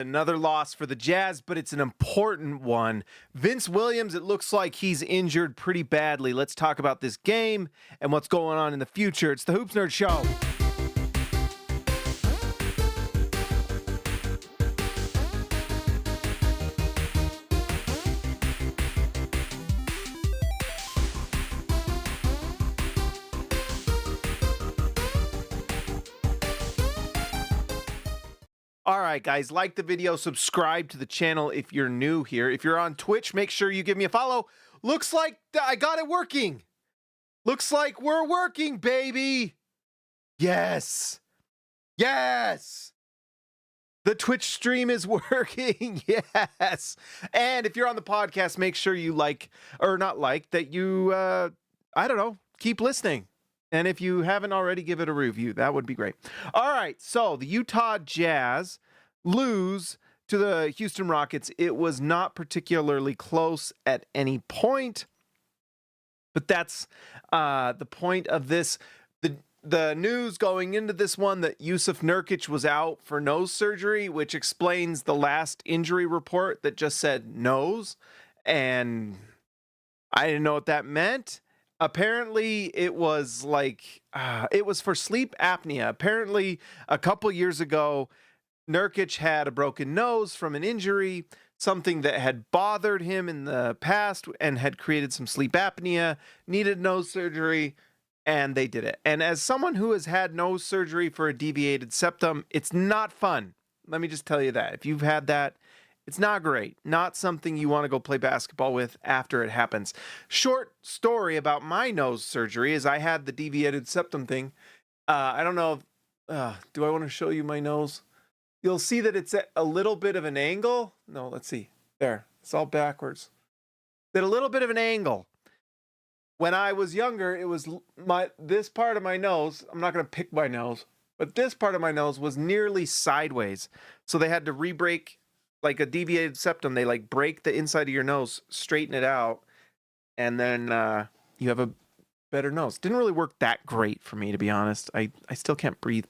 Another loss for the Jazz, but it's an important one. Vince Williams, it looks like he's injured pretty badly. Let's talk about this game and what's going on in the future. It's the Hoops Nerd Show. All right, guys, like the video, subscribe to the channel if you're new here. If you're on Twitch, make sure you give me a follow. Looks like I got it working. Looks like we're working, baby. Yes. Yes. The Twitch stream is working. Yes. And if you're on the podcast, make sure you that you, I don't know, keep listening. And if you haven't already, give it a review. That would be great. All right, so the Utah Jazz lose to the Houston Rockets. It was not particularly close at any point, but that's the point of this. The news going into this one that Jusuf Nurkic was out for nose surgery, which explains the last injury report that just said nose, and I didn't know what that meant. Apparently, it was it was for sleep apnea. Apparently, a couple years ago, Nurkic had a broken nose from an injury, something that had bothered him in the past and had created some sleep apnea, needed nose surgery, and they did it. And as someone who has had nose surgery for a deviated septum, it's not fun. Let me just tell you that. If you've had that, it's not great. Not something you want to go play basketball with after it happens. Short story about my nose surgery is I had the deviated septum thing. I don't know do I want to show you my nose? You'll see that it's at a little bit of an angle. No, let's see. There. It's all backwards. At a little bit of an angle. When I was younger, it was this part of my nose. I'm not going to pick my nose, but this part of my nose was nearly sideways. So they had to re-break. Like a deviated septum, they break the inside of your nose, straighten it out, and then you have a better nose. Didn't really work that great for me, to be honest. I still can't breathe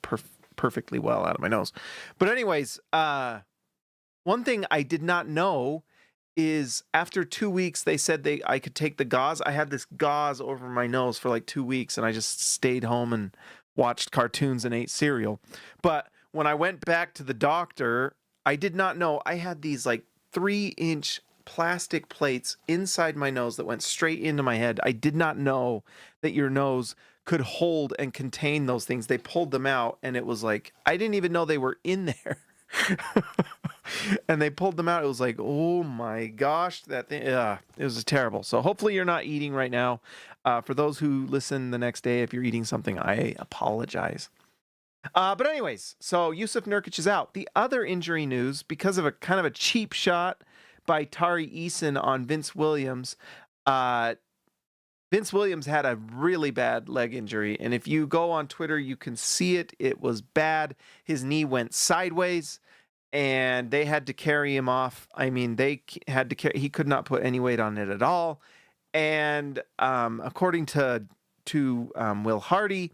perfectly well out of my nose. But anyways, one thing I did not know is after 2 weeks, they said I could take the gauze. I had this gauze over my nose for 2 weeks, and I just stayed home and watched cartoons and ate cereal. But when I went back to the doctor, I did not know I had these 3-inch plastic plates inside my nose that went straight into my head. I did not know that your nose could hold and contain those things. They pulled them out, and it was I didn't even know they were in there. And they pulled them out. It was oh my gosh, that thing, it was terrible. So hopefully you're not eating right now. For those who listen the next day, if you're eating something, I apologize. But anyways, so Jusuf Nurkic is out. The other injury news, because of a kind of a cheap shot by Tari Eason on Vince Williams, Vince Williams had a really bad leg injury. And if you go on Twitter, you can see it. It was bad. His knee went sideways, and they had to carry him off. I mean, he could not put any weight on it at all. And according to Will Hardy,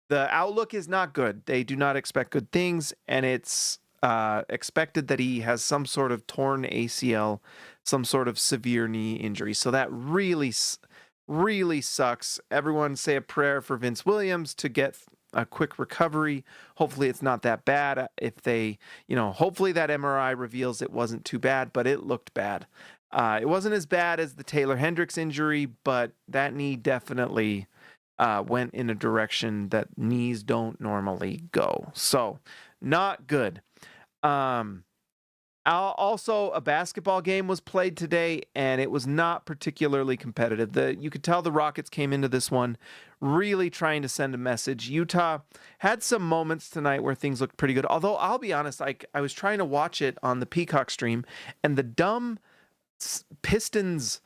the outlook is not good. They do not expect good things, and it's expected that he has some sort of torn ACL, some sort of severe knee injury. So that really, really sucks. Everyone say a prayer for Vince Williams to get a quick recovery. Hopefully it's not that bad. If they, hopefully that MRI reveals it wasn't too bad, but it looked bad. It wasn't as bad as the Taylor Hendricks injury, but that knee definitely went in a direction that knees don't normally go. So not good. Also, a basketball game was played today, and it was not particularly competitive. You could tell the Rockets came into this one really trying to send a message. Utah had some moments tonight where things looked pretty good. Although, I'll be honest, I was trying to watch it on the Peacock stream, and the dumb Pistons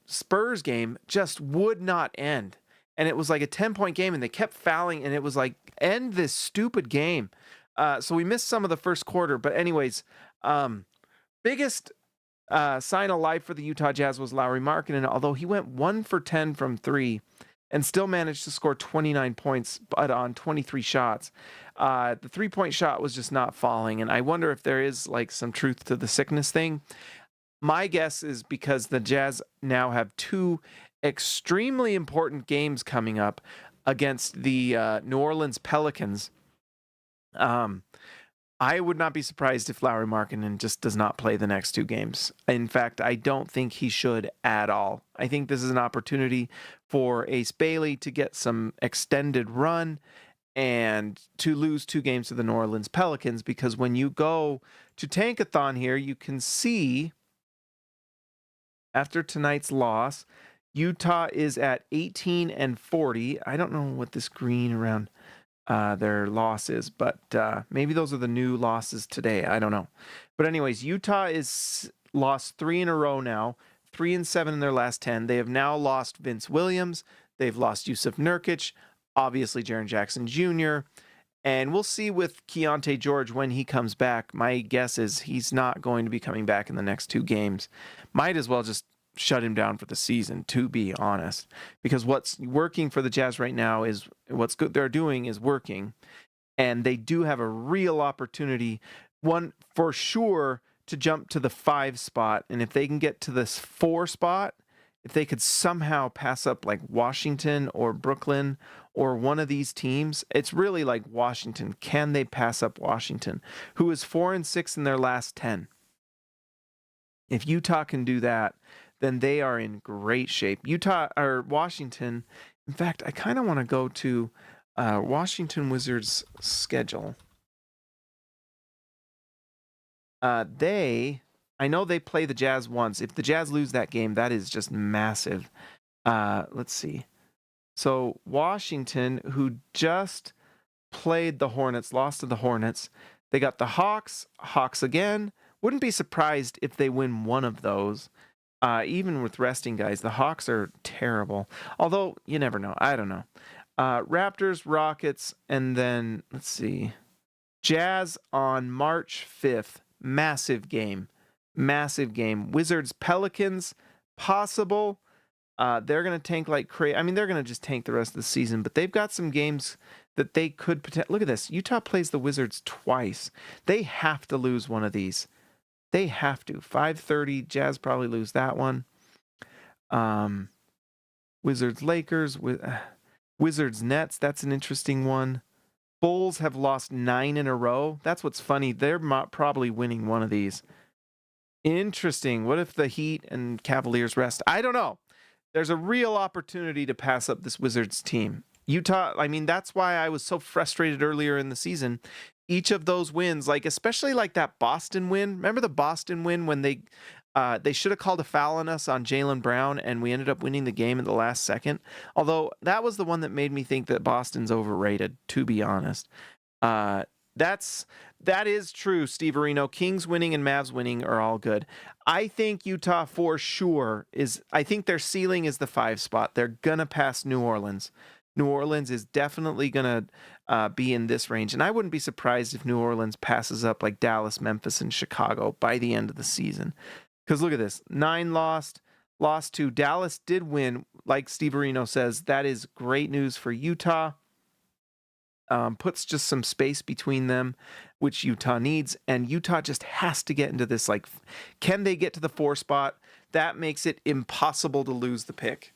Spurs game just would not end. And it was a 10-point game, and they kept fouling, and it was end this stupid game. So we missed some of the first quarter. But anyways, biggest sign of life for the Utah Jazz was Lauri Markkanen. Although he went 1 for 10 from 3, and still managed to score 29 points, but on 23 shots. The 3-point shot was just not falling, and I wonder if there is like some truth to the sickness thing. My guess is because the Jazz now have 2 extremely important games coming up against the New Orleans Pelicans. I would not be surprised if Lauri Markkanen just does not play the next 2 games. In fact, I don't think he should at all. I think this is an opportunity for Ace Bailey to get some extended run and to lose 2 games to the New Orleans Pelicans, because when you go to Tankathon here, you can see after tonight's loss, Utah is at 18-40. I don't know what this green around their losses, but maybe those are the new losses today. I don't know. But anyways, Utah is lost 3 in a row now, 3-7 in their last 10. They have now lost Vince Williams. They've lost Yusuf Nurkic, obviously Jaren Jackson Jr., and we'll see with Keontae George when he comes back. My guess is he's not going to be coming back in the next 2 games. Might as well just shut him down for the season, to be honest, because what's working for the Jazz right now is what's good they're doing is working, and they do have a real opportunity, one for sure, to jump to the 5 spot. And if they can get to this 4 spot, if they could somehow pass up like Washington or Brooklyn or one of these teams, it's really like Washington. Can they pass up Washington, who is 4-6 in their last 10? If Utah can do that, then they are in great shape. Utah or Washington. In fact, I kind of want to go to Washington Wizards' schedule. I know they play the Jazz once. If the Jazz lose that game, that is just massive. Let's see. So Washington, who just played the Hornets, lost to the Hornets. They got the Hawks again. Wouldn't be surprised if they win one of those. Even with resting guys, the Hawks are terrible. Although, you never know. I don't know. Raptors, Rockets, and then, let's see. Jazz on March 5th. Massive game. Wizards, Pelicans, possible. They're going to tank like crazy. I mean, they're going to just tank the rest of the season, but they've got some games that they could potentially. Look at this. Utah plays the Wizards twice. They have to lose one of these. They have to. 5:30. Jazz probably lose that one. Wizards, Lakers. Wizards, Nets. That's an interesting one. Bulls have lost 9 in a row. That's what's funny. They're probably winning one of these. Interesting. What if the Heat and Cavaliers rest? I don't know. There's a real opportunity to pass up this Wizards team. Utah, I mean, that's why I was so frustrated earlier in the season. Each of those wins, like especially like that Boston win. Remember the Boston win when they should have called a foul on us on Jaylen Brown, and we ended up winning the game in the last second. Although that was the one that made me think that Boston's overrated, to be honest. That is true, Steve Areno. Kings winning and Mavs winning are all good. I think Utah for sure I think their ceiling is the 5 spot. They're going to pass New Orleans. New Orleans is definitely going to be in this range. And I wouldn't be surprised if New Orleans passes up like Dallas, Memphis, and Chicago by the end of the season. Because look at this. 9 lost 2. Dallas did win. Like Steve Areno says, that is great news for Utah. Puts just some space between them, which Utah needs. And Utah just has to get into this, like, can they get to the 4 spot? That makes it impossible to lose the pick.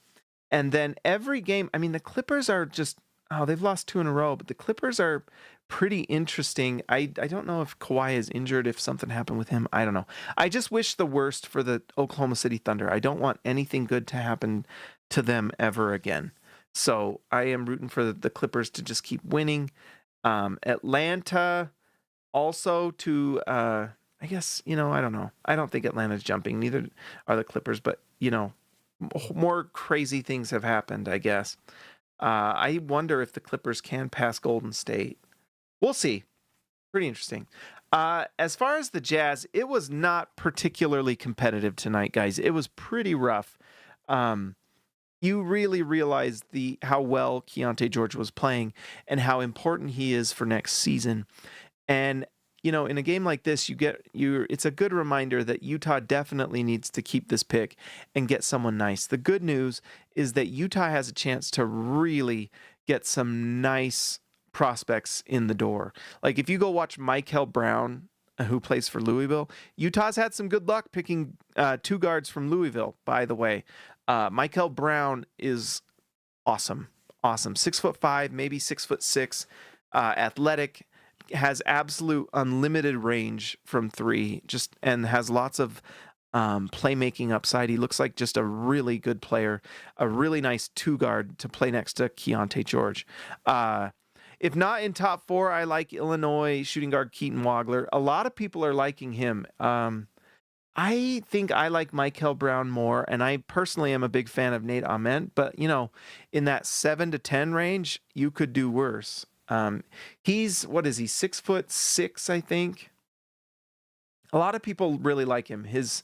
And then every game, I mean, the Clippers are just, they've lost 2 in a row, but the Clippers are pretty interesting. I don't know if Kawhi is injured, if something happened with him. I don't know. I just wish the worst for the Oklahoma City Thunder. I don't want anything good to happen to them ever again. So I am rooting for the Clippers to just keep winning. Atlanta also to, I guess, I don't know. I don't think Atlanta's jumping. Neither are the Clippers, but, more crazy things have happened, I guess. I wonder if the Clippers can pass Golden State. We'll see. Pretty interesting. As far as the Jazz, it was not particularly competitive tonight, guys. It was pretty rough. You really realize how well Keontae George was playing and how important he is for next season. And in a game like this, it's a good reminder that Utah definitely needs to keep this pick and get someone nice. The good news is that Utah has a chance to really get some nice prospects in the door. Like if you go watch Michael Brown, who plays for Louisville, Utah's had some good luck picking 2 guards from Louisville, by the way. Michael Brown is awesome. 6'5", maybe 6'6", athletic, has absolute unlimited range from 3, and has lots of playmaking upside. He looks like just a really good player, a really nice 2 guard to play next to Keontae George. If not in top 4, I like Illinois shooting guard Keaton Wagler. A lot of people are liking him. I think I like Michael Brown more, and I personally am a big fan of Nate Ament, but in that 7 to 10 range, you could do worse. He's, what is he, 6'6", I think. A lot of people really like him. His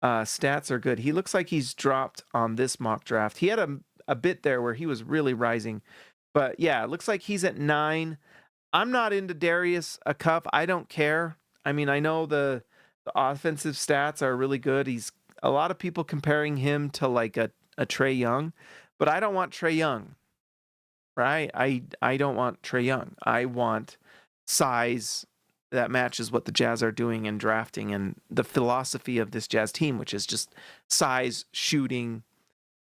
stats are good. He looks like he's dropped on this mock draft. He had a bit there where he was really rising, but yeah, it looks like he's at 9. I'm not into Darius Cuff. I don't care. I mean, I know the offensive stats are really good. He's a lot of people comparing him to like a Trae Young, but I don't want Trae Young, right? I don't want Trae Young. I want size that matches what the Jazz are doing in drafting and the philosophy of this Jazz team, which is just size, shooting,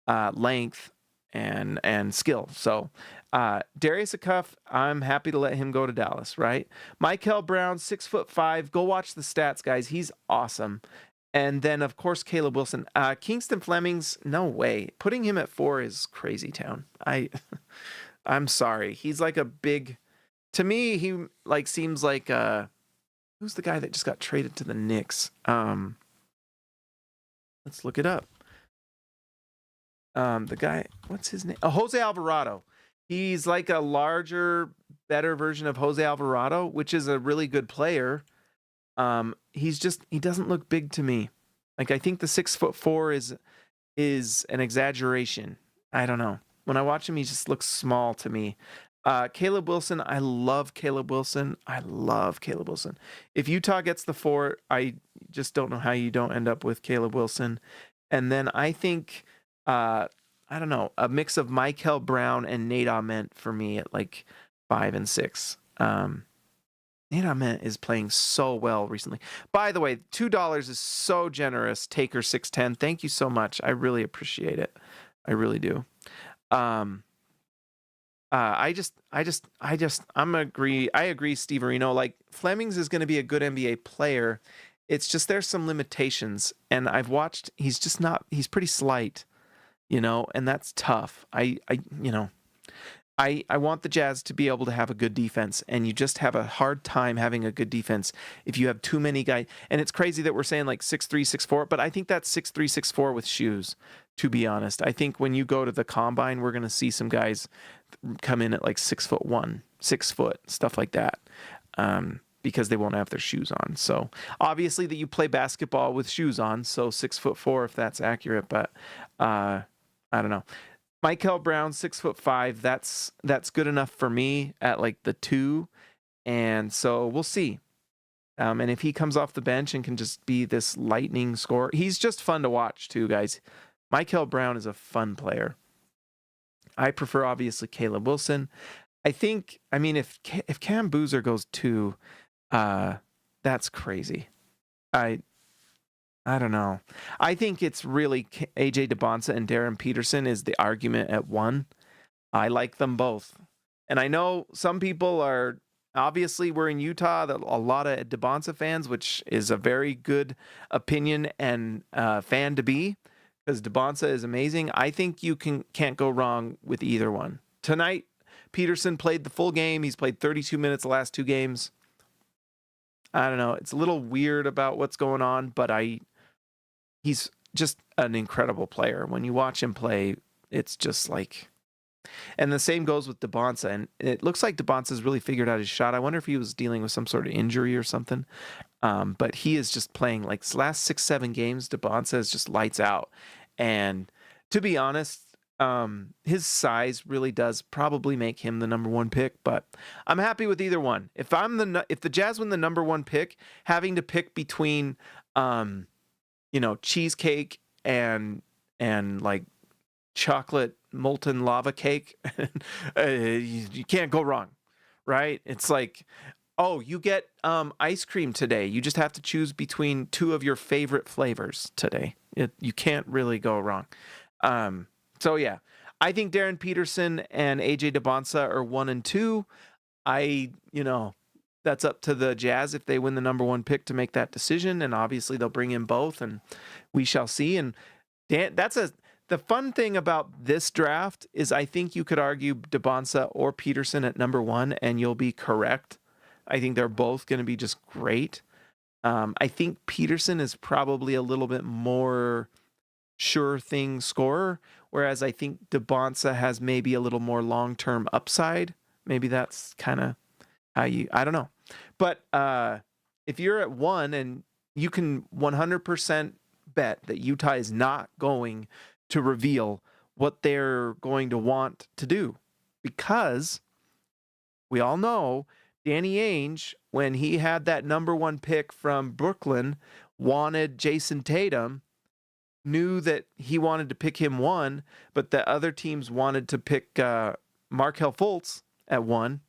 length, and skill. So Darius Cuff, I'm happy to let him go to Dallas, right? Michael Brown, 6'5". Go watch the stats, guys. He's awesome. And then, of course, Caleb Wilson. Kingston Fleming's, no way. Putting him at 4 is crazy town. I'm sorry. He's like a big... To me, he like seems like... who's the guy that just got traded to the Knicks? Let's look it up. The guy... What's his name? Jose Alvarado. He's like a larger, better version of Jose Alvarado, which is a really good player. He doesn't look big to me. Like, I think the 6'4" is an exaggeration. I don't know. When I watch him, he just looks small to me. Caleb Wilson, I love Caleb Wilson. If Utah gets the 4, I just don't know how you don't end up with Caleb Wilson. And then I think, I don't know, a mix of Michael Brown and Nate Ament for me at like 5 and 6. Nate Ament is playing so well recently. By the way, $2 is so generous. Taker 610. Thank you so much. I really appreciate it. I really do. I agree, Steve Areno. Like, Flemings is going to be a good NBA player. It's just there's some limitations, and I've watched. He's pretty slight, and that's tough. I want the Jazz to be able to have a good defense, and you just have a hard time having a good defense if you have too many guys. And it's crazy that we're saying like 6'3", 6'4", but I think that's 6'3", 6'4" with shoes, to be honest. I think when you go to the combine, we're going to see some guys come in at like 6'1", 6 foot, stuff like that, because they won't have their shoes on. So obviously that you play basketball with shoes on, so 6'4" if that's accurate, but I don't know. Michael Brown, 6'5". That's good enough for me at like the 2, and so we'll see. And if he comes off the bench and can just be this lightning scorer, he's just fun to watch too, guys. Michael Brown is a fun player. I prefer obviously Caleb Wilson. I mean, if Cam Boozer goes 2, that's crazy. I don't know. I think it's really AJ DeBonsa and Darren Peterson is the argument at 1. I like them both. And I know some people are, obviously we're in Utah, a lot of DeBonsa fans, which is a very good opinion and fan to be, because DeBonsa is amazing. I think you can't go wrong with either one. Tonight, Peterson played the full game. He's played 32 minutes the last 2 games. I don't know. It's a little weird about what's going on, but he's just an incredible player. When you watch him play, it's just like... And the same goes with DeBonsa. And it looks like DeBonsa's really figured out his shot. I wonder if he was dealing with some sort of injury or something. But he is just playing like last 6-7 games. DeBonsa is just lights out. And to be honest, His size really does probably make him the #1 pick, but I'm happy with either one. If the Jazz win the #1 pick, having to pick between cheesecake and like chocolate molten lava cake, you can't go wrong, right? It's like, oh, you get ice cream today. You just have to choose between 2 of your favorite flavors today. You can't really go wrong. So yeah, I think Darren Peterson and AJ DeBonsa are 1 and 2. That's up to the Jazz if they win the #1 pick to make that decision, and obviously they'll bring in both, and we shall see. And the fun thing about this draft is I think you could argue DeBonsa or Peterson at #1, and you'll be correct. I think they're both going to be just great. I think Peterson is probably a little bit more sure thing scorer, whereas I think DeBonsa has maybe a little more long-term upside. Maybe that's kind of how I don't know. But if you're at 1 and you can 100% bet that Utah is not going to reveal what they're going to want to do, because we all know Danny Ainge, when he had that #1 pick from Brooklyn, wanted Jason Tatum, knew that he wanted to pick him 1, but the other teams wanted to pick Markelle Fultz at 1,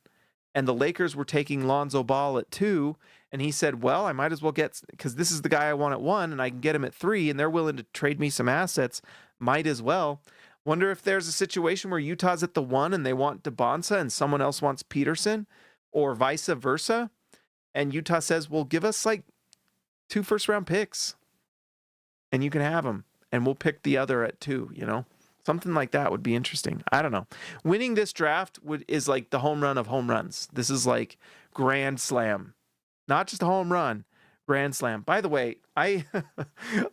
and the Lakers were taking Lonzo Ball at 2, and he said, well, I might as well because this is the guy I want at 1, and I can get him at 3, and they're willing to trade me some assets, might as well. Wonder if there's a situation where Utah's at the 1 and they want DeBonsa and someone else wants Peterson, or vice versa, and Utah says, well, give us like 2 first-round picks, and you can have them, and we'll pick the other at 2, Something like that would be interesting. I don't know. Winning this draft is like the home run of home runs. This is like grand slam. Not just a home run, grand slam. By the way, I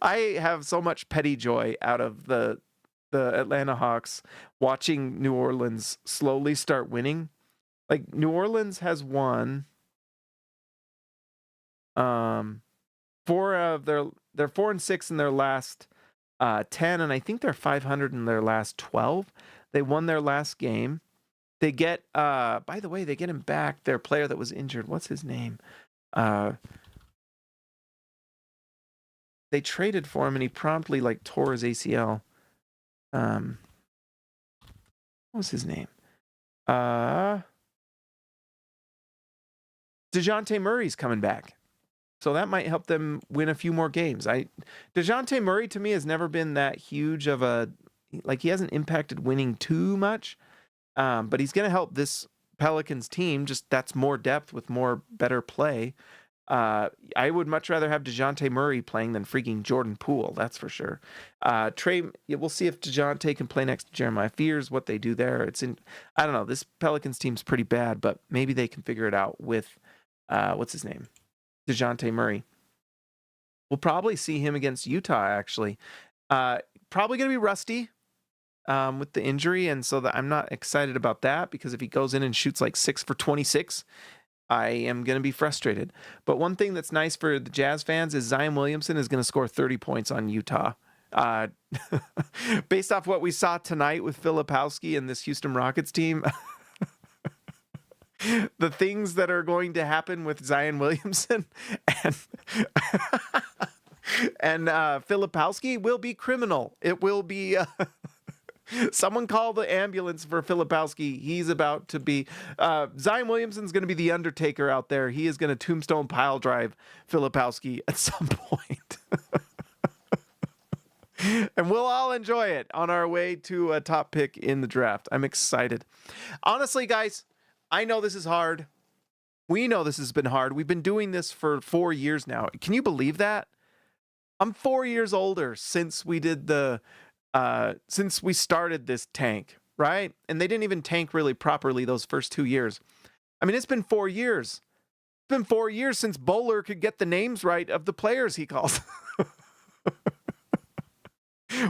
have so much petty joy out of the Atlanta Hawks watching New Orleans slowly start winning. Like, New Orleans has won 4 of they're 4-6 in their last 10, and I think they're 500 in their last 12. They won their last game. They get, by the way, they get him back, their player that was injured. What's his name? They traded for him, and he promptly tore his ACL. What was his name? DeJounte Murray's coming back. So that might help them win a few more games. DeJounte Murray, to me, has never been that huge of he hasn't impacted winning too much. But he's going to help this Pelicans team. Just that's more depth with more better play. I would much rather have DeJounte Murray playing than freaking Jordan Poole. That's for sure. We'll see if DeJounte can play next to Jeremiah Fears, what they do there. I don't know. This Pelicans team's pretty bad, but maybe they can figure it out with, what's his name? DeJounte Murray. We'll probably see him against Utah, actually. Probably going to be rusty with the injury, and so I'm not excited about that, because if he goes in and shoots 6 for 26, I am going to be frustrated. But one thing that's nice for the Jazz fans is Zion Williamson is going to score 30 points on Utah. Based off what we saw tonight with Filipowski and this Houston Rockets team, the things that are going to happen with Zion Williamson and Filipowski will be criminal. It will be someone call the ambulance for Filipowski. He's about to be Zion Williamson's going to be the Undertaker out there. He is going to tombstone pile drive Filipowski at some point. And we'll all enjoy it on our way to a top pick in the draft. I'm excited. Honestly, guys, I know this is hard. We know this has been hard. We've been doing this for 4 years now. Can you believe that? I'm 4 years older since we did since we started this tank, right? And they didn't even tank really properly those first 2 years. I mean, it's been 4 years. It's been 4 years since Bowler could get the names right of the players he calls.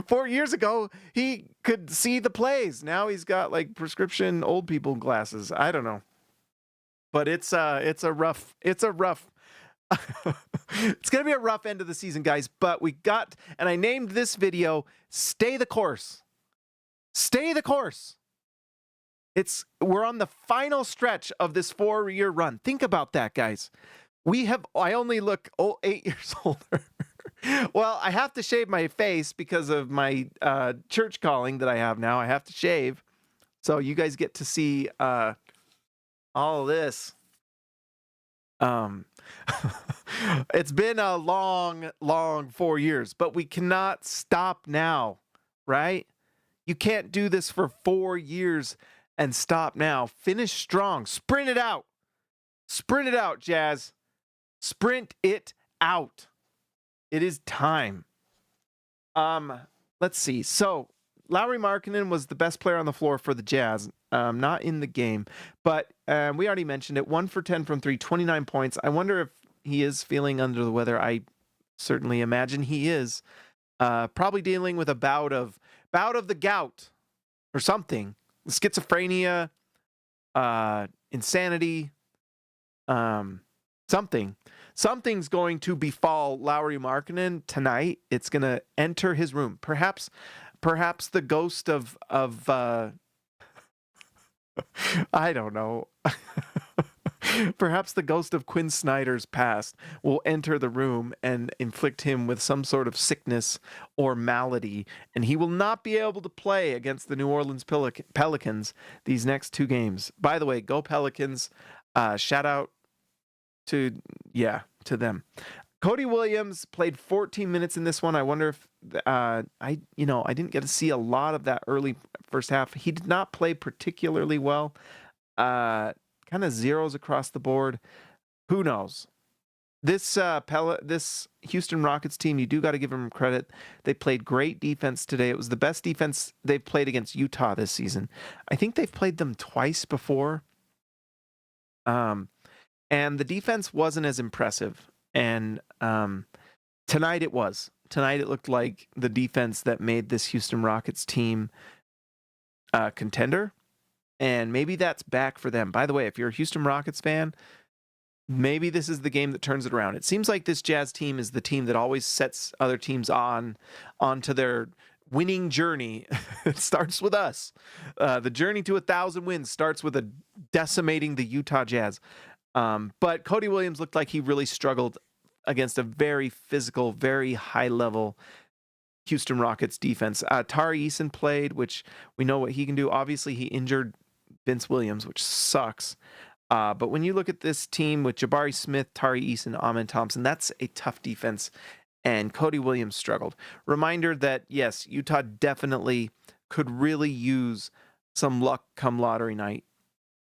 4 years ago, he could see the plays. Now he's got prescription old people glasses. I don't know. But it's a rough it's going to be a rough end of the season, guys, but and I named this video Stay the Course. Stay the course. We're on the final stretch of this 4-year run. Think about that, guys. I only look 8 years older. Well, I have to shave my face because of my church calling that I have now. I have to shave. So you guys get to see all of this. It's been a long, long 4 years, but we cannot stop now, right? You can't do this for 4 years and stop now. Finish strong. Sprint it out. Sprint it out, Jazz. Sprint it out. It is time. Let's see. So Lauri Markkanen was the best player on the floor for the Jazz, not in the game, but we already mentioned it. 1 for 10 from 3, 29 points. I wonder if he is feeling under the weather. I certainly imagine he is. Probably dealing with a bout of the gout or something. Schizophrenia, insanity, something. Something's going to befall Lauri Markkanen tonight. It's going to enter his room. Perhaps the ghost of I don't know. Perhaps the ghost of Quinn Snyder's past will enter the room and inflict him with some sort of sickness or malady, and he will not be able to play against the New Orleans Pelicans these next 2 games. By the way, go Pelicans. Shout out to them. Cody Williams played 14 minutes in this one. I wonder if I didn't get to see a lot of that early first half. He did not play particularly well. Kind of zeros across the board. Who knows? This Houston Rockets team, you do got to give them credit. They played great defense today. It was the best defense they've played against Utah this season. I think they've played them twice before. And the defense wasn't as impressive. And tonight it was. Tonight it looked like the defense that made this Houston Rockets team contender. And maybe that's back for them. By the way, if you're a Houston Rockets fan, maybe this is the game that turns it around. It seems like this Jazz team is the team that always sets other teams onto their winning journey. It starts with us. The journey to 1,000 wins starts with decimating the Utah Jazz. But Cody Williams looked like he really struggled against a very physical, very high-level Houston Rockets defense. Tari Eason played, which we know what he can do. Obviously, he injured Vince Williams, which sucks. But when you look at this team with Jabari Smith, Tari Eason, Amen Thompson, that's a tough defense. And Cody Williams struggled. Reminder that, yes, Utah definitely could really use some luck come lottery night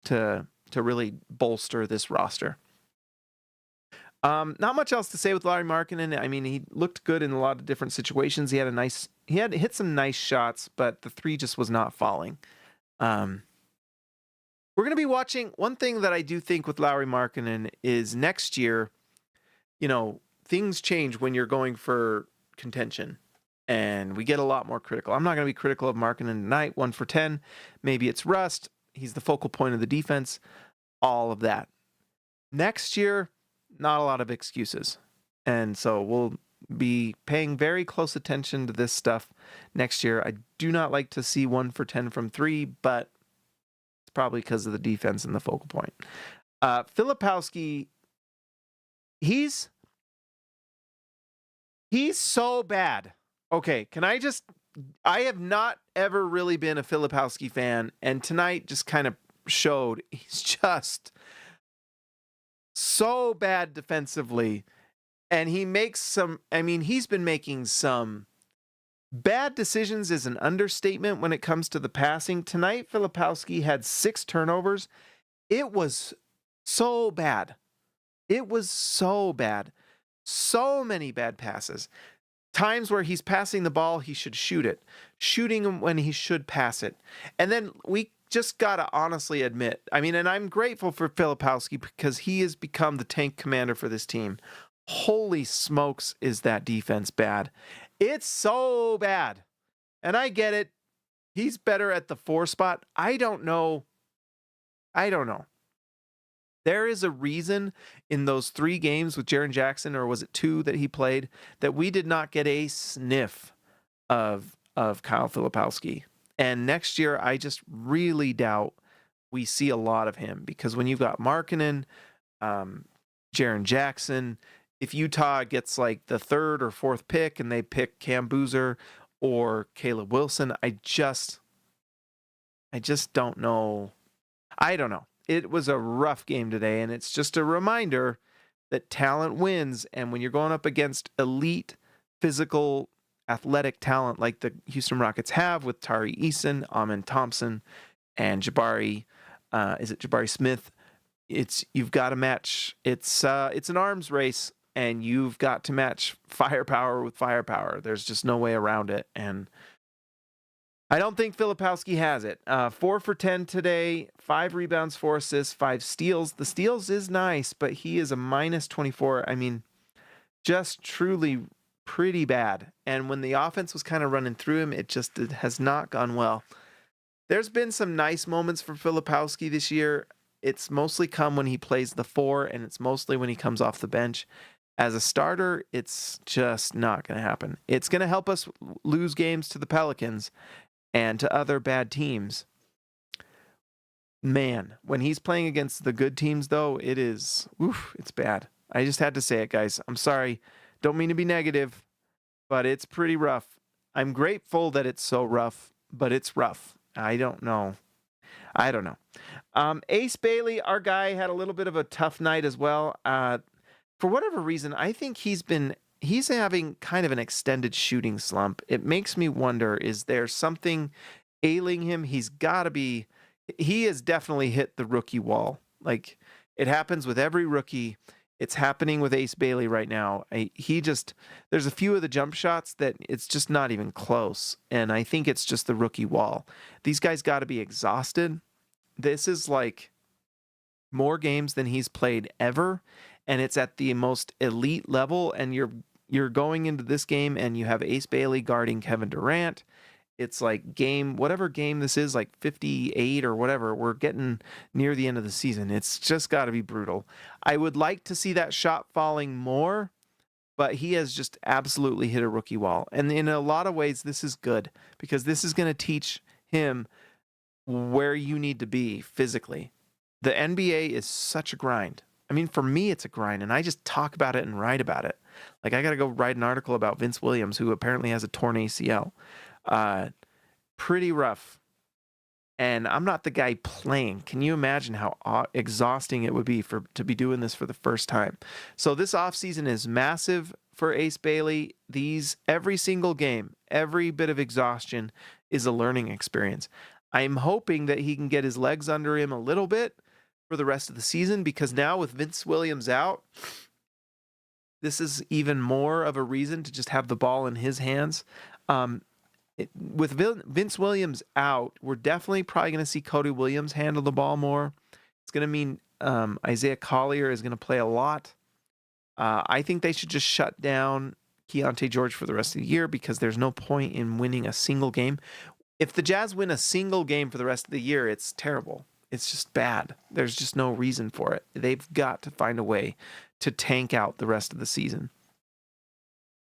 to really bolster this roster. Not much else to say with Lauri Markkanen. I mean, he looked good in a lot of different situations. He had hit some nice shots, but the 3 just was not falling. We're going to be watching. One thing that I do think with Lauri Markkanen is next year, things change when you're going for contention, and we get a lot more critical. I'm not going to be critical of Markkanen tonight. 1 for 10. Maybe it's rust. He's the focal point of the defense. All of that. Next year, not a lot of excuses. And so we'll be paying very close attention to this stuff next year. I do not like to see 1 for 10 from 3, but it's probably because of the defense and the focal point. Filipowski, he's so bad. Okay, I have not ever really been a Filipowski fan, and tonight just kind of showed he's just so bad defensively. And he's been making some bad decisions is an understatement when it comes to the passing. Tonight, Filipowski had 6 turnovers. It was so bad. So many bad passes. Times where he's passing the ball, he should shoot it. Shooting him when he should pass it. And then we just got to honestly admit, and I'm grateful for Filipowski because he has become the tank commander for this team. Holy smokes, is that defense bad. It's so bad. And I get it. He's better at the 4 spot. I don't know. There is a reason in those 3 games with Jaren Jackson, or was it 2 that he played, that we did not get a sniff of Kyle Filipowski. And next year, I just really doubt we see a lot of him because when you've got Markkanen, Jaren Jackson, if Utah gets like the third or fourth pick and they pick Cam Boozer or Caleb Wilson, I just don't know. I don't know. It was a rough game today, and it's just a reminder that talent wins. And when you're going up against elite physical athletic talent like the Houston Rockets have with Tari Eason, Amen Thompson, and Jabari, is it Jabari Smith? You've got to match. It's an arms race, and you've got to match firepower with firepower. There's just no way around it. And I don't think Filipowski has it. 4 for 10 today, 5 rebounds, 4 assists, 5 steals. The steals is nice, but he is a minus 24. I mean, just truly pretty bad. And when the offense was kind of running through him, it has not gone well. There's been some nice moments for Filipowski this year. It's mostly come when he plays the 4, and it's mostly when he comes off the bench. As a starter, it's just not going to happen. It's going to help us lose games to the Pelicans and to other bad teams. Man, when he's playing against the good teams, though, it's bad. I just had to say it, guys. I'm sorry. Don't mean to be negative, but it's pretty rough. I'm grateful that it's so rough, but it's rough. I don't know. Ace Bailey, our guy, had a little bit of a tough night as well. For whatever reason, I think he's having kind of an extended shooting slump. It makes me wonder, is there something ailing him? He has definitely hit the rookie wall. Like, it happens with every rookie. It's happening with Ace Bailey right now. There's a few of the jump shots that it's just not even close. And I think it's just the rookie wall. These guys got to be exhausted. This is like more games than he's played ever. And it's at the most elite level. And you're going into this game and you have Ace Bailey guarding Kevin Durant. It's like whatever game this is, like 58 or whatever, we're getting near the end of the season. It's just got to be brutal. I would like to see that shot falling more, but he has just absolutely hit a rookie wall. And in a lot of ways, this is good because this is going to teach him where you need to be physically. The NBA is such a grind. I mean, for me, it's a grind, and I just talk about it and write about it. Like, I got to go write an article about Vince Williams, who apparently has a torn ACL. Pretty rough. And I'm not the guy playing. Can you imagine how exhausting it would be to be doing this for the first time? So this offseason is massive for Ace Bailey. Every single game, every bit of exhaustion is a learning experience. I'm hoping that he can get his legs under him a little bit for the rest of the season, because now with Vince Williams out, this is even more of a reason to just have the ball in his hands. With Vince Williams out, we're definitely probably going to see Cody Williams handle the ball more. It's going to mean Isaiah Collier is going to play a lot. I think they should just shut down Keontae George for the rest of the year, because there's no point in winning a single game. If the Jazz win a single game for the rest of the year, it's terrible. It's just bad. There's just no reason for it. They've got to find a way to tank out the rest of the season.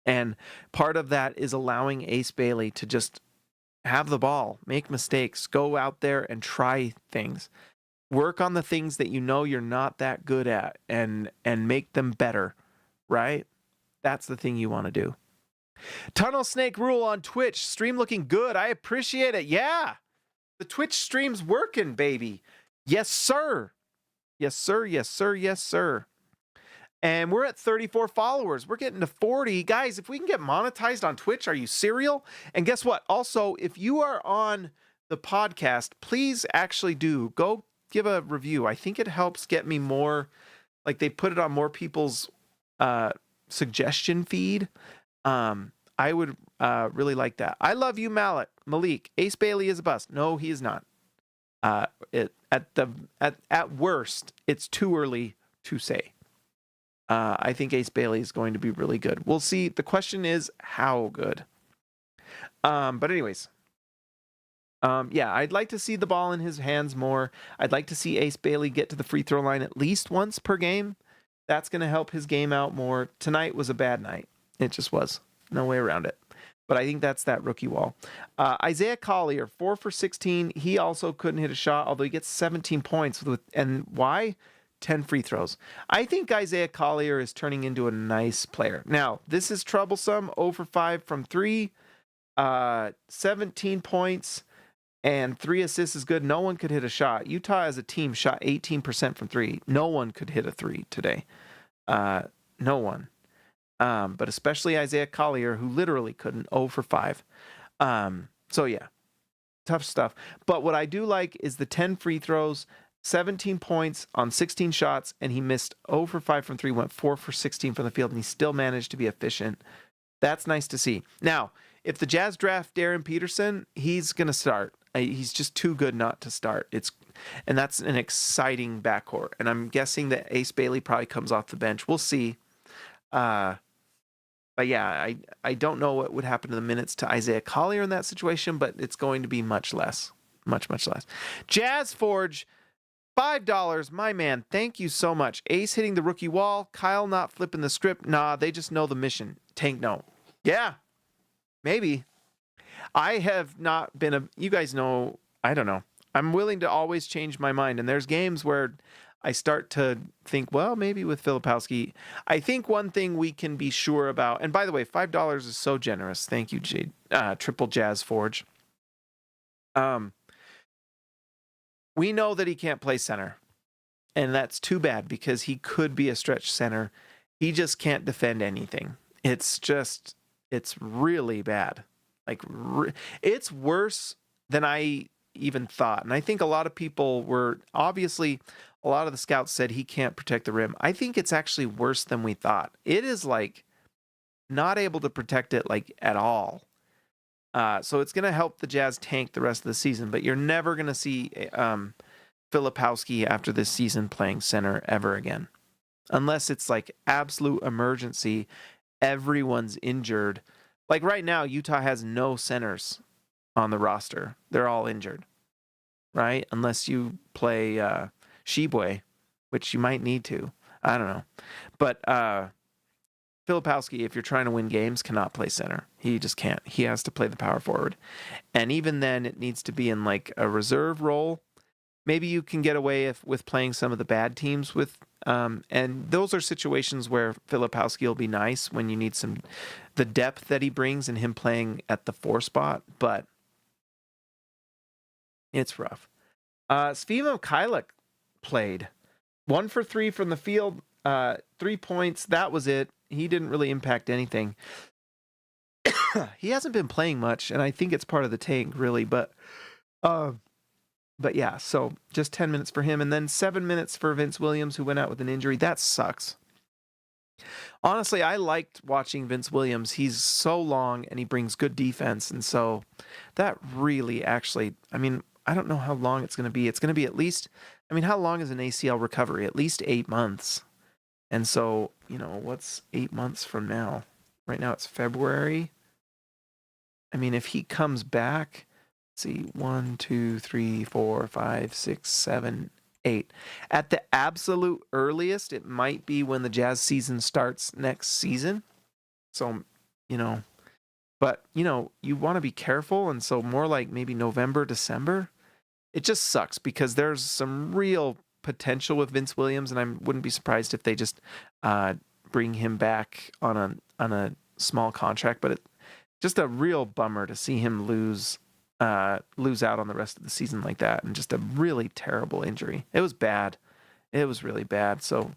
And part of that is allowing Ace Bailey to just have the ball, make mistakes, go out there and try things. Work on the things that you know you're not that good at and make them better, right? That's the thing you want to do. Tunnel Snake Rule on Twitch. Stream looking good. I appreciate it. Yeah. The Twitch stream's working, baby. Yes, sir. Yes, sir. Yes, sir. Yes, sir. And we're at 34 followers. We're getting to 40. Guys, if we can get monetized on Twitch, are you serial? And guess what? Also, if you are on the podcast, please actually go give a review. I think it helps get me more, like they put it on more people's suggestion feed. I would really like that. I love you, Malik. Ace Bailey is a bust. No, he is not. At worst, it's too early to say. I think Ace Bailey is going to be really good. We'll see. The question is how good. But anyways, yeah, I'd like to see the ball in his hands more. I'd like to see Ace Bailey get to the free throw line at least once per game. That's going to help his game out more. Tonight was a bad night. It just was. No way around it. But I think that's that rookie wall. Isaiah Collier, 4 for 16. He also couldn't hit a shot, although he gets 17 points. And why? 10 free throws. I think Isaiah Collier is turning into a nice player. Now, this is troublesome. 0 for 5 from 3. 17 points and 3 assists is good. No one could hit a shot. Utah as a team shot 18% from 3. No one could hit a 3 today. No one. But especially Isaiah Collier, who literally couldn't. 0 for 5. So yeah, tough stuff. But what I do like is the 10 free throws, 17 points on 16 shots, and he missed 0 for 5 from 3, went 4 for 16 from the field, and he still managed to be efficient. That's nice to see. Now, if the Jazz draft Darren Peterson, he's going to start. He's just too good not to start. And that's an exciting backcourt. And I'm guessing that Ace Bailey probably comes off the bench. We'll see. But yeah, I don't know what would happen to the minutes to Isaiah Collier in that situation, but it's going to be much less. Much, much less. Jazz Forge, $5. My man, thank you so much. Ace hitting the rookie wall. Kyle not flipping the script. Nah, they just know the mission. Tank no. Yeah, maybe. I have not been you guys know, I don't know. I'm willing to always change my mind. And there's games where I start to think, well, maybe with Filipowski. I think one thing we can be sure about, and by the way, $5 is so generous. Thank you, Triple Jazz Forge. We know that he can't play center. And that's too bad because he could be a stretch center. He just can't defend anything. It's really bad. Like, it's worse than I even thought. And I think a lot of people were, obviously, a lot of the scouts said he can't protect the rim. I think it's actually worse than we thought. It is like not able to protect it like at all. So it's going to help the Jazz tank the rest of the season, but you're never going to see Filipowski after this season playing center ever again. Unless it's like absolute emergency, everyone's injured. Like right now, Utah has no centers on the roster. They're all injured, right? Unless you play Shibwe, which you might need to. I don't know. But Filipowski, if you're trying to win games, cannot play center. He just can't. He has to play the power forward. And even then, it needs to be in like a reserve role. Maybe you can get away with playing some of the bad teams with, and those are situations where Filipowski will be nice when you need the depth that he brings and him playing at the 4 spot, but it's rough. Svimo Kyluk played 1 for 3 from the field, 3 points. That was it. He didn't really impact anything. He hasn't been playing much, and I think it's part of the tank, really, but yeah, so just 10 minutes for him, and then 7 minutes for Vince Williams, who went out with an injury. That sucks. Honestly, I liked watching Vince Williams. He's so long, and he brings good defense, and so that really actually, I mean, I don't know how long it's going to be. It's going to be at least, I mean, how long is an ACL recovery? At least 8 months. And so, what's 8 months from now? Right now it's February. I mean, if he comes back, see, 1, 2, 3, 4, 5, 6, 7, 8. At the absolute earliest, it might be when the Jazz season starts next season. So, but, you want to be careful. And so more like maybe November, December. It just sucks because there's some real potential with Vince Williams. And I wouldn't be surprised if they just bring him back on a small contract. But it's just a real bummer to see him lose out on the rest of the season like that, and just a really terrible injury. It was bad. It was really bad. So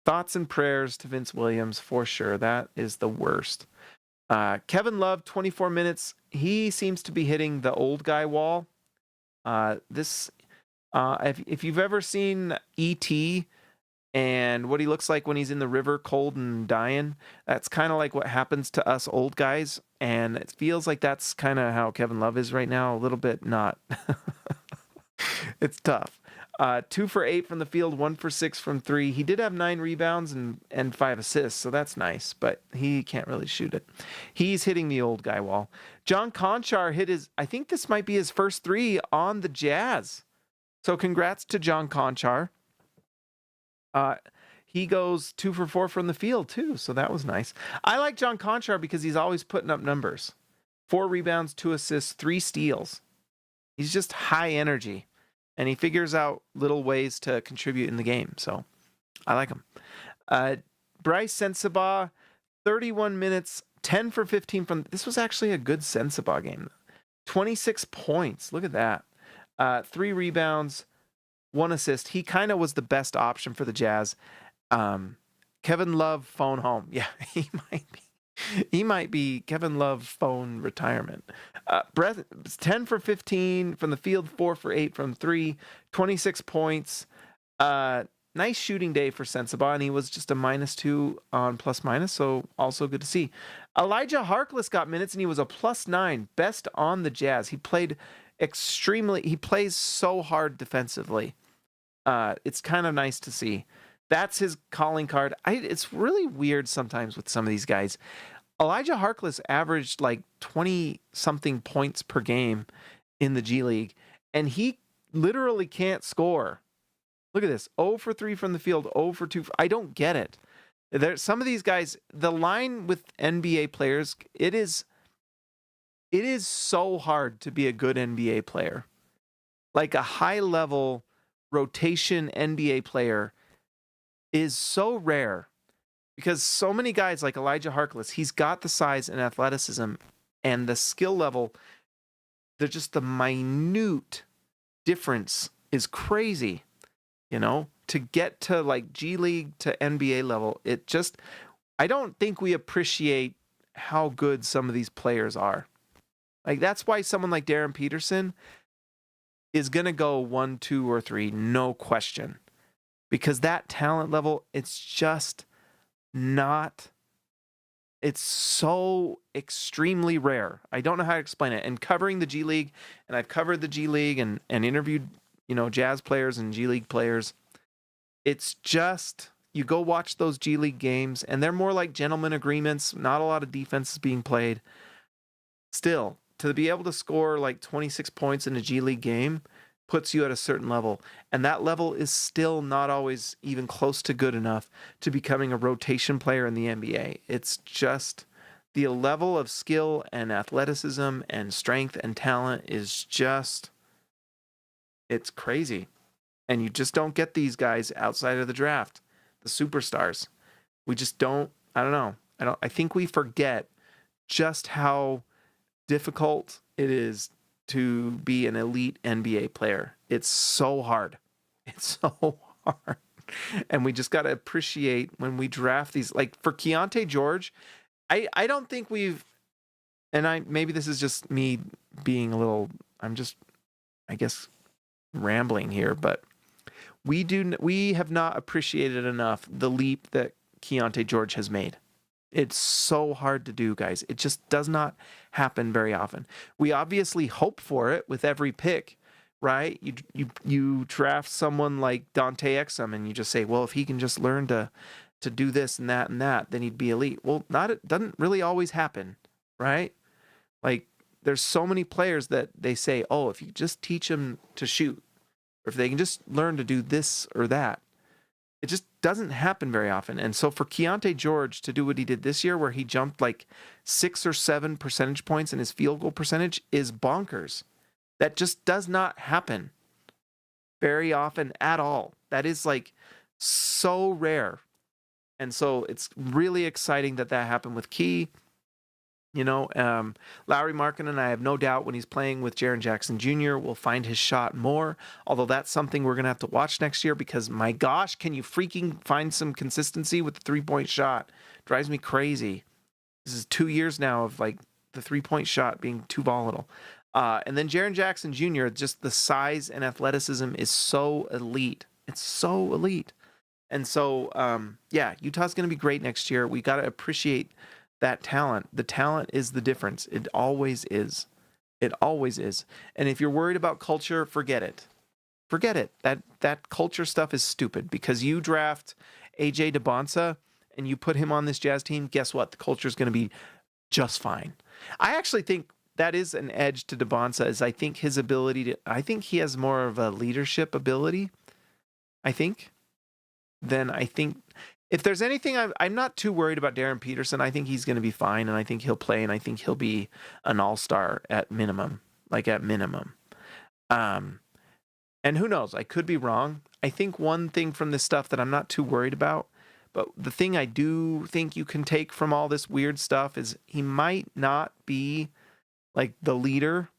thoughts and prayers to Vince Williams for sure. That is the worst. Kevin Love, 24 minutes. He seems to be hitting the old guy wall. If you've ever seen E.T. and what he looks like when he's in the river cold and dying, that's kind of like what happens to us old guys. And it feels like that's kind of how Kevin Love is right now. A little bit not. It's tough. 2 for 8 from the field, 1 for 6 from 3. He did have 9 rebounds and 5 assists, so that's nice, but he can't really shoot it. He's hitting the old guy wall. John Conchar hit I think this might be his first 3 on the Jazz. So congrats to John Conchar. He goes 2 for 4 from the field too, so that was nice. I like John Conchar because he's always putting up numbers. 4 rebounds, 2 assists, 3 steals. He's just high energy, and he figures out little ways to contribute in the game. So I like him. Bryce Sensabaugh, 31 minutes, 10 for 15 from. This was actually a good Sensabaugh game. 26 points. Look at that. 3 rebounds, 1 assist. He kind of was the best option for the Jazz. Kevin Love phone home. Yeah, he might be. He might be Kevin Love phone retirement. 10 for 15 from the field, 4 for 8 from 3, 26 points. Nice shooting day for Sensabaugh, and he was just a -2 on plus-minus, so also good to see. Elijah Harkless got minutes, and he was a +9, best on the Jazz. He played he plays so hard defensively. It's kind of nice to see. That's his calling card. It's really weird sometimes with some of these guys. Elijah Harkless averaged like 20-something points per game in the G League, and he literally can't score. Look at this. 0 for 3 from the field, 0 for 2. I don't get it. Some of these guys, the line with NBA players, it is so hard to be a good NBA player. Like a high-level rotation NBA player is so rare because so many guys like Elijah Harkless, he's got the size and athleticism and the skill level. They're just the minute difference is crazy, to get to like G League to NBA level. I don't think we appreciate how good some of these players are. Like that's why someone like Darren Peterson is going to go 1, 2, or 3, no question. Because that talent level, it's just not, it's so extremely rare. I don't know how to explain it. And covering the G League, and I've covered the G League and interviewed, Jazz players and G League players. It's just, you go watch those G League games, and they're more like gentleman agreements. Not a lot of defense is being played. Still, to be able to score like 26 points in a G League game puts you at a certain level, and that level is still not always even close to good enough to becoming a rotation player in the NBA. It's just the level of skill and athleticism and strength and talent is just, it's crazy. And you just don't get these guys outside of the draft, the superstars. We just don't, I don't know. I think we forget just how difficult it is to be an elite NBA player. It's so hard. It's so hard. And we just got to appreciate when we draft these, like for Keontae George, I don't think we've, and maybe this is just me being a little, I'm just, I guess, rambling here, but we have not appreciated enough the leap that Keontae George has made. It's so hard to do, guys. It just does not happen very often. We obviously hope for it with every pick, right? You draft someone like Dante Exum and you just say, well, if he can just learn to do this and that, then he'd be elite. Well, it doesn't really always happen, right? Like there's so many players that they say, oh, if you just teach them to shoot, or if they can just learn to do this or that, it just doesn't happen very often. And so for Keontae George to do what he did this year, where he jumped like 6 or 7 percentage points in his field goal percentage, is bonkers. That just does not happen very often at all. That is like so rare. And so it's really exciting that happened with Key. Lauri Markkanen, I have no doubt when he's playing with Jaren Jackson Jr., will find his shot more. Although that's something we're going to have to watch next year because, my gosh, can you freaking find some consistency with the three-point shot? Drives me crazy. This is 2 years now of, like, the three-point shot being too volatile. And then Jaren Jackson Jr., just the size and athleticism is so elite. It's so elite. And so, Utah's going to be great next year. We got to appreciate that talent. The talent is the difference. It always is. It always is. And if you're worried about culture, forget it. Forget it. That culture stuff is stupid because you draft AJ DeBonsa and you put him on this Jazz team, guess what? The culture is going to be just fine. I actually think that is an edge to DeBonsa is I think his ability I think he has more of a leadership ability, than if there's anything, I'm not too worried about Darren Peterson. I think he's going to be fine, and I think he'll play, and I think he'll be an all-star at minimum, like at minimum. And who knows? I could be wrong. I think one thing from this stuff that I'm not too worried about, but the thing I do think you can take from all this weird stuff is he might not be like the leader.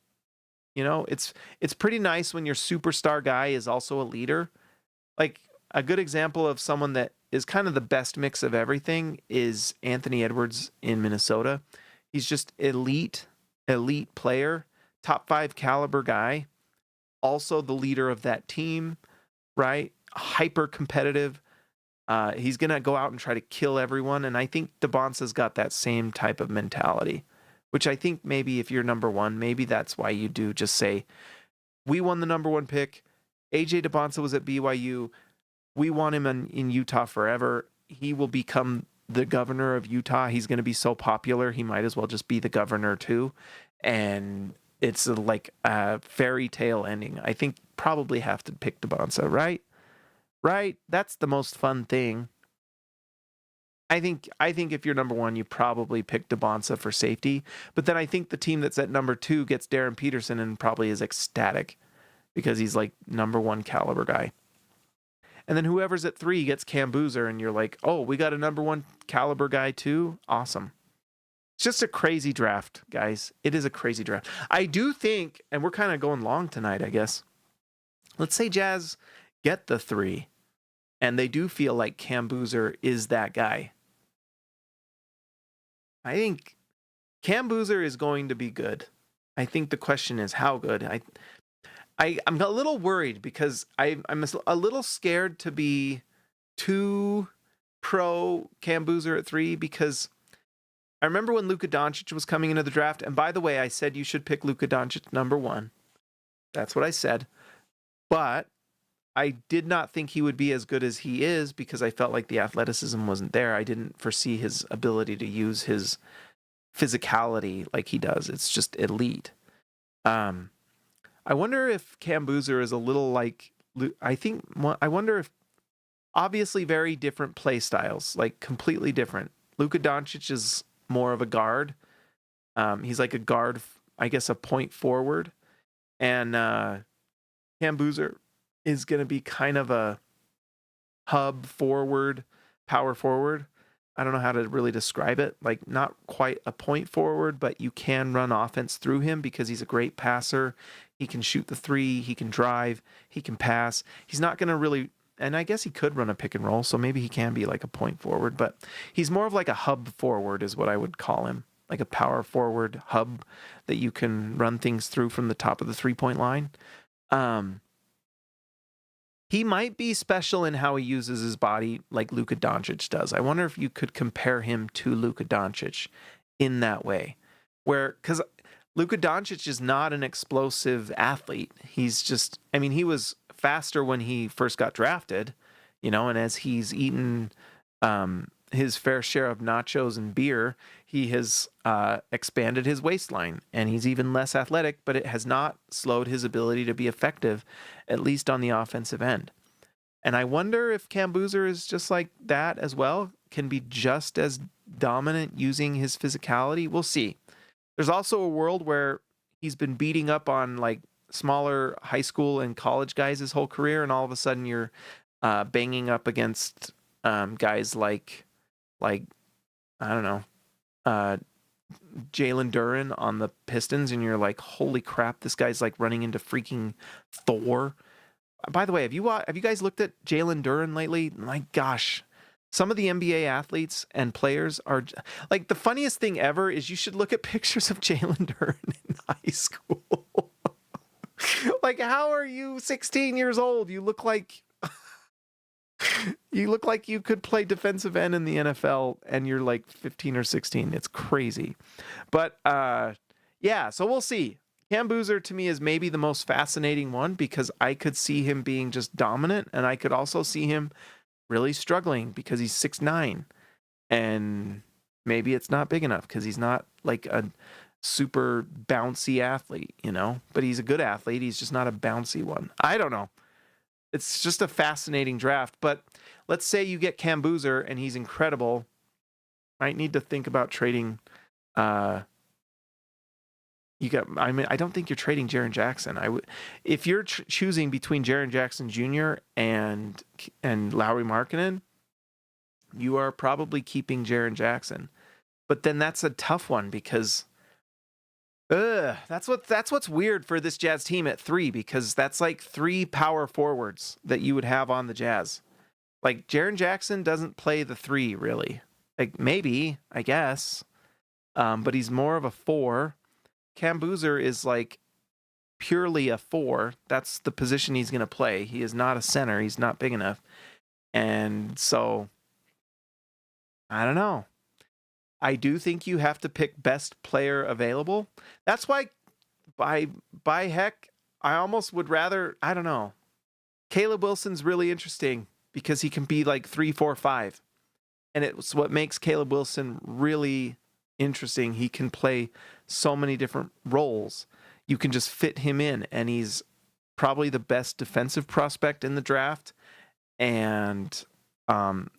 You know, it's pretty nice when your superstar guy is also a leader. Like a good example of someone that is kind of the best mix of everything is Anthony Edwards in Minnesota. He's just elite player, top 5 caliber guy, also the leader of that team, right? Hyper competitive. He's going to go out and try to kill everyone. And I think DeBonce's got that same type of mentality, which I think maybe if you're number one, maybe that's why you do just say, we won the number 1 pick. AJ DeBonce was at BYU. We want him in Utah forever. He will become the governor of Utah. He's going to be so popular. He might as well just be the governor too. And it's like a fairy tale ending. I think probably have to pick DeBonce, right? Right? That's the most fun thing. I think if you're number 1, you probably pick DeBonce for safety. But then I think the team that's at number 2 gets Darren Peterson and probably is ecstatic because he's like number 1 caliber guy. And then whoever's at 3 gets Cam Boozer, and you're like, oh, we got a number 1 caliber guy too? Awesome. It's just a crazy draft, guys. It is a crazy draft. I do think, and we're kind of going long tonight, I guess. Let's say Jazz get the 3, and they do feel like Cam Boozer is that guy. I think Cam Boozer is going to be good. I think the question is how good. I'm a little worried because I'm a little scared to be too pro Cam Boozer at 3 because I remember when Luka Doncic was coming into the draft, and by the way, I said you should pick Luka Doncic number 1. That's what I said. But I did not think he would be as good as he is because I felt like the athleticism wasn't there. I didn't foresee his ability to use his physicality like he does. It's just elite. I wonder if Cam Boozer is a little like, I wonder if obviously very different play styles, like completely different. Luka Doncic is more of a guard. He's like a guard, I guess a point forward. And Cam Boozer is going to be kind of a hub forward, power forward. I don't know how to really describe it. Like not quite a point forward, but you can run offense through him because he's a great passer. He can shoot the 3. He can drive. He can pass. He's not going to really, and I guess he could run a pick and roll, so maybe he can be like a point forward, but he's more of like a hub forward is what I would call him, like a power forward hub that you can run things through from the top of the 3-point line. He might be special in how he uses his body like Luka Doncic does. I wonder if you could compare him to Luka Doncic in that way. Because Luka Doncic is not an explosive athlete. He's just, I mean, he was faster when he first got drafted, you know, and as he's eaten his fair share of nachos and beer, he has expanded his waistline, and he's even less athletic, but it has not slowed his ability to be effective, at least on the offensive end. And I wonder if Cam Boozer is just like that as well, can be just as dominant using his physicality. We'll see. There's also a world where he's been beating up on like smaller high school and college guys his whole career, and all of a sudden you're banging up against guys like I don't know, Jalen Duren on the Pistons, and you're like, holy crap, this guy's like running into freaking Thor. By the way, have you guys looked at Jalen Duren lately? My gosh, some of the NBA athletes and players are like, the funniest thing ever is you should look at pictures of Jalen Duren in high school. Like, how are you 16 years old? You look like you could play defensive end in the NFL, and you're like 15 or 16. It's crazy. But yeah, so we'll see. Cam Boozer to me is maybe the most fascinating one because I could see him being just dominant, and I could also see him really struggling because he's 6'9", and maybe it's not big enough because he's not like a super bouncy athlete, you know, but he's a good athlete. He's just not a bouncy one. I don't know. It's just a fascinating draft, but let's say you get Cam Boozer and he's incredible. Might need to think about trading. I don't think you're trading Jaren Jackson. If you're choosing between Jaren Jackson Jr. and Lauri Markkanen, you are probably keeping Jaren Jackson. But then that's a tough one because that's what's weird for this Jazz team at 3, because that's like 3 power forwards that you would have on the Jazz. Like Jaren Jackson doesn't play the 3 really. Like maybe, I guess. But he's more of a 4. Cam Boozer is like purely a 4. That's the position he's going to play. He is not a center. He's not big enough. And so I don't know. I do think you have to pick best player available. That's why by heck, I almost would rather, I don't know. Caleb Wilson's really interesting because he can be like 3, 4, 5. And it's what makes Caleb Wilson really interesting. He can play so many different roles. You can just fit him in, and he's probably the best defensive prospect in the draft. And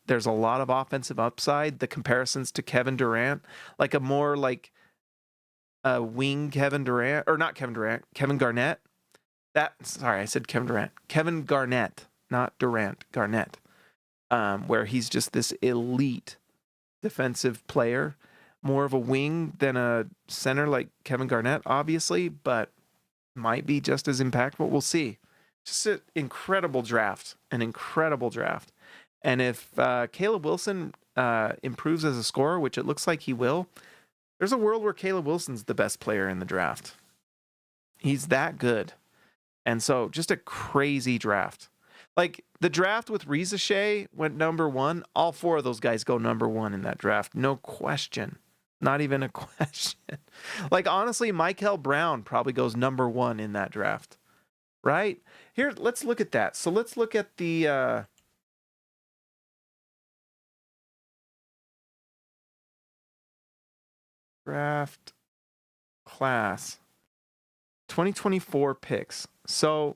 there's a lot of offensive upside. The comparisons to Kevin Durant, like a more like a wing Kevin Durant, or not Kevin Durant, Kevin Garnett. I said Kevin Durant. Kevin Garnett, not Durant, Garnett. Where he's just this elite defensive player, more of a wing than a center like Kevin Garnett, obviously, but might be just as impactful. We'll see. Just an incredible draft, And if Caleb Wilson improves as a scorer, which it looks like he will, there's a world where Caleb Wilson's the best player in the draft. He's that good. And so just a crazy draft. Like the draft with Reza Shea went number 1. All 4 of those guys go number 1 in that draft. No question. Not even a question. Like honestly, Michael Brown probably goes number 1 in that draft. Right? Here, let's look at that. So let's look at the draft class 2024 picks. So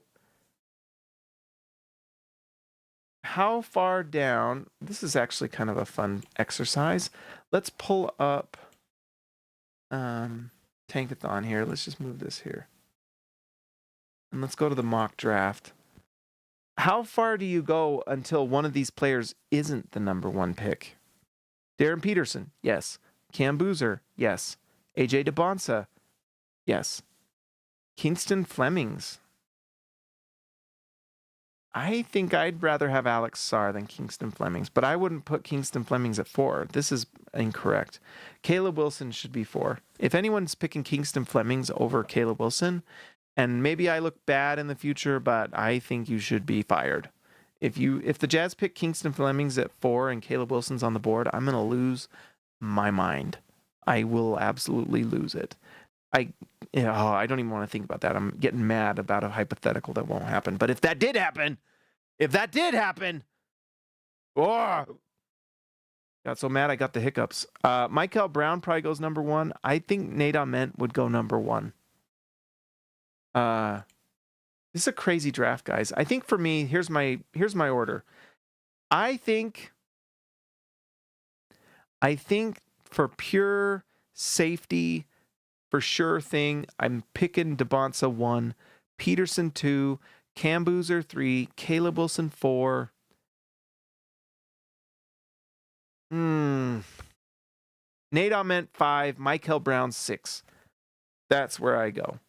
how far down? This is actually kind of a fun exercise. Let's pull up Tankathon here. Let's just move this here. And let's go to the mock draft. How far do you go until one of these players isn't the number 1 pick? Darren Peterson, yes. Cam Boozer, yes. AJ DeBonsa, yes. Kingston Flemings. I think I'd rather have Alex Sarr than Kingston Flemings, but I wouldn't put Kingston Flemings at 4. This is incorrect. Caleb Wilson should be 4. If anyone's picking Kingston Flemings over Caleb Wilson, and maybe I look bad in the future, but I think you should be fired. If the Jazz pick Kingston Flemings at 4 and Caleb Wilson's on the board, I'm going to lose my mind. I will absolutely lose it. I don't even want to think about that. I'm getting mad about a hypothetical that won't happen. But if that did happen, oh, got so mad I got the hiccups. Michael Brown probably goes number 1. I think Nate Ament would go number 1. This is a crazy draft, guys. I think for me, here's my order. I think for pure safety, for sure thing, I'm picking DeBonsa 1, Peterson 2, Cam Boozer 3, Caleb Wilson 4. Nate Ament 5, Michael Brown 6. That's where I go.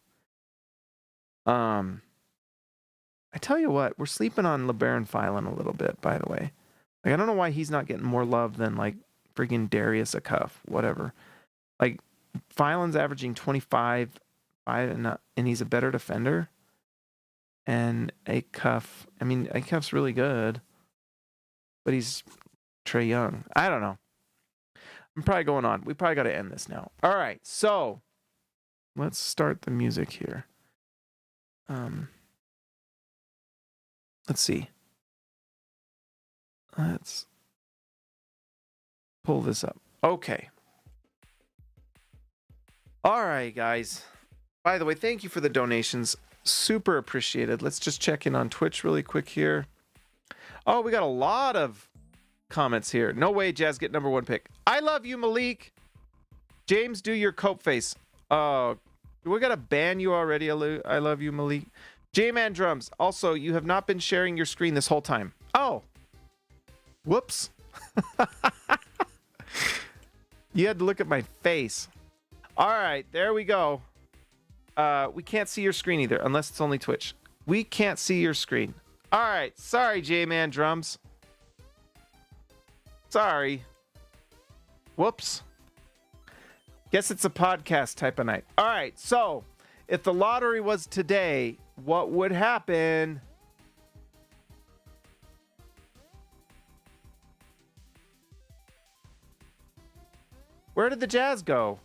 I tell you what, we're sleeping on LeBaron Phelan a little bit, by the way. Like, I don't know why he's not getting more love than like freaking Darius Acuff, whatever. Like Phelan's averaging 25, and he's a better defender. And Acuff's really good, but he's Trae Young. I don't know. I'm probably going on. We probably got to end this now. All right, so let's start the music here. Let's see. Let's pull this up. Okay. All right, guys. By the way, thank you for the donations. Super appreciated. Let's just check in on Twitch really quick here. Oh, we got a lot of comments here. No way, Jazz get number 1 pick. I love you, Malik. James, do your cope face. Oh, we got to ban you already. I love you, Malik. J-Man Drums. Also, you have not been sharing your screen this whole time. Oh. Whoops. You had to look at my face. All right, there we go. We can't see your screen either, unless it's only Twitch. We can't see your screen. All right, sorry, J-Man Drums. Sorry. Whoops. Guess it's a podcast type of night. All right, so if the lottery was today, what would happen? Where did the Jazz go?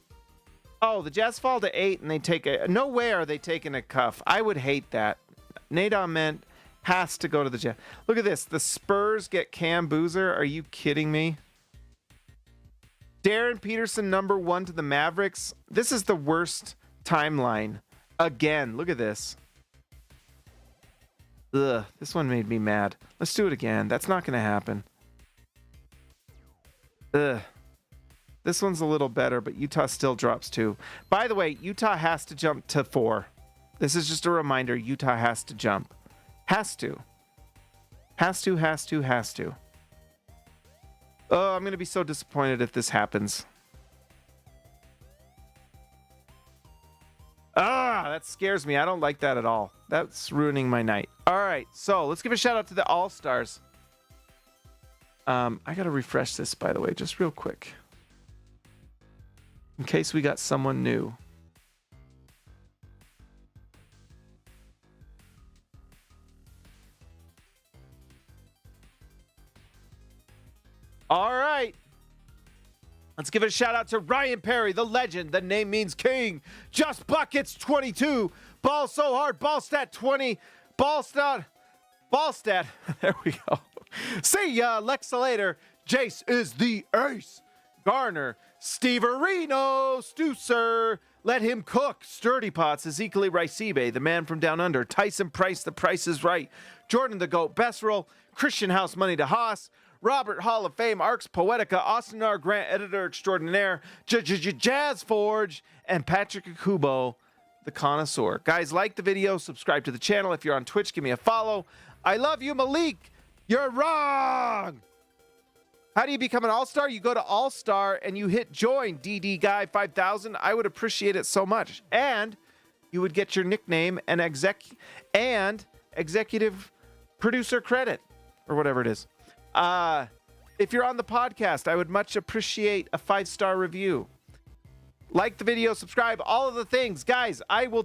Oh, the Jazz fall to 8 and they take a... No way are they taking a cuff. I would hate that. Nadon meant has to go to the Jazz. Look at this. The Spurs get Cam Boozer. Are you kidding me? Darren Peterson, number 1 to the Mavericks. This is the worst timeline. Again, look at this. Ugh, this one made me mad. Let's do it again. That's not going to happen. Ugh. This one's a little better, but Utah still drops 2. By the way, Utah has to jump to 4. This is just a reminder. Utah has to jump. Has to. Has to, has to, has to. Oh, I'm going to be so disappointed if this happens. Ah, that scares me. I don't like that at all. That's ruining my night. All right, so let's give a shout out to the All-Stars. I got to refresh this, by the way, just real quick. In case we got someone new. All right. Let's give it a shout out to Ryan Perry, the legend. The name means king. Just Buckets 22. Ball so hard. Ball stat 20. Ball stat. There we go. See ya, Lexa later. Jace is the ace. Garner. Steve Areno, Stucer, let him cook. Sturdy Pots, Ezekiel Ricibe, the man from down under. Tyson Price, the price is right. Jordan the Goat, Besserill, Christian House, Money to Haas, Robert Hall of Fame, Arcs Poetica, Austin R. Grant, Editor Extraordinaire, Jazz Forge, and Patrick Akubo, the Connoisseur. Guys, like the video, subscribe to the channel. If you're on Twitch, give me a follow. I love you, Malik. You're wrong. How do you become an all-star? You go to all-star and you hit join, DD Guy 5000. I would appreciate it so much. And you would get your nickname and executive producer credit or whatever it is. If you're on the podcast, I would much appreciate a 5-star review. Like the video, subscribe, all of the things. Guys, I will